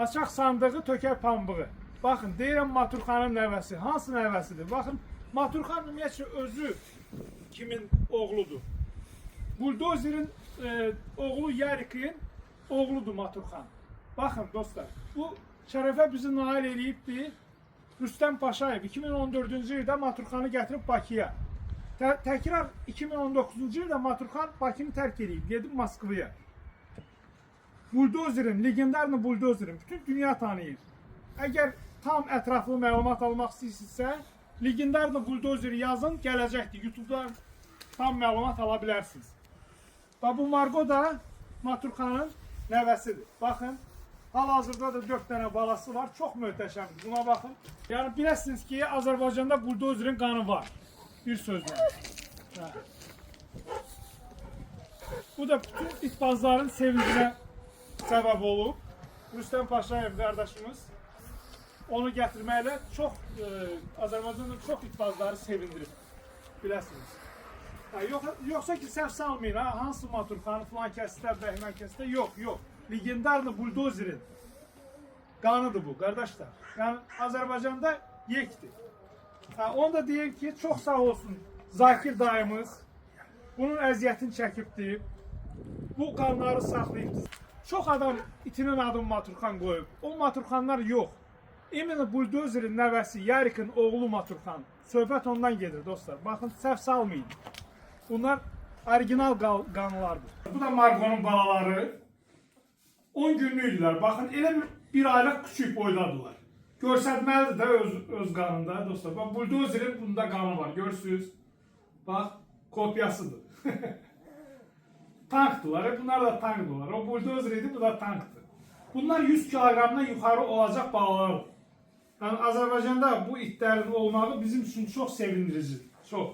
Açaq sandığı tökər pambığı. Baxın, deyirəm Maturxanın nəvəsi. Hansı nəvəsidir? Baxın, Maturxan ümumiyyətlə özü kimin oğludur? Buldozerin oğlu Yarikin oğludur Maturxan. Baxın dostlar, bu şərəfə bizi nail eləyibdir. Rüstəm Paşayev 2014-cü ildə Maturxanı gətirib Bakıya. Təkrar 2019-cu ildə Maturxan Bakını tərk edib, gedib Moskvaya. Buldozerin, legendarlı buldozerin bütün dünya tanıyır. Əgər tam ətraflı məlumat almaq istəyirsinizsə, legendarlı buldozeri yazın, gələcəkdir. YouTube'da tam məlumat ala bilərsiniz. Və bu Margo da Maturxanın nəvəsidir. Baxın, hal-hazırda da 4 dənə balası var. Çox möhtəşəmdir. Buna baxın. Yəni biləsiniz ki, Azərbaycanda buldozerin qanı var. Bir sözlə. Bu da bütün itbazların sevincinə səbəb olub. Rüstəm Paşayev qardaşımız onu gətirməklə çox Azərbaycanda çox itbazları sevindirib. Biləsiniz. Yoxsa ki, səhv salmayın, hansı Maturxanı filan kəsdə, bəhmən kəsdə, yox. Legendarlı buldozerin qanıdır bu, qardaşlar. Yəni, Azərbaycanda yekdir. Onu da deyim ki, çox sağ olsun Zakir dayımız bunun əziyyətini çəkibdir. Bu qanları saxlayıbdır. Çox adam itinin adını Maturxan qoyub. O Maturxanlar yox. Emini buldozerin nəvəsi Yarikin oğlu Maturxan. Söhbət ondan gedir dostlar. Baxın, səhv salmayın. Bunlar orijinal qanlardır. Bu da Margo'nun balaları. 10 günlüydülər. Baxın, elə bir aylıq küçük boyladılar. Görsətməlidir də öz qanında dostlar. Bax, buldozerin bunda qanı var. Görürsünüz. Bax, kopyasıdır. Tankdılar. Bunlar da tankdılar. O buldozer idi, bu da tankdır. Bunlar 100 kilogramdan yuxarı olacaq balalardır. Yəni, Azərbaycanda bu itlərin olmağı bizim üçün çox sevindiricidir. Çox.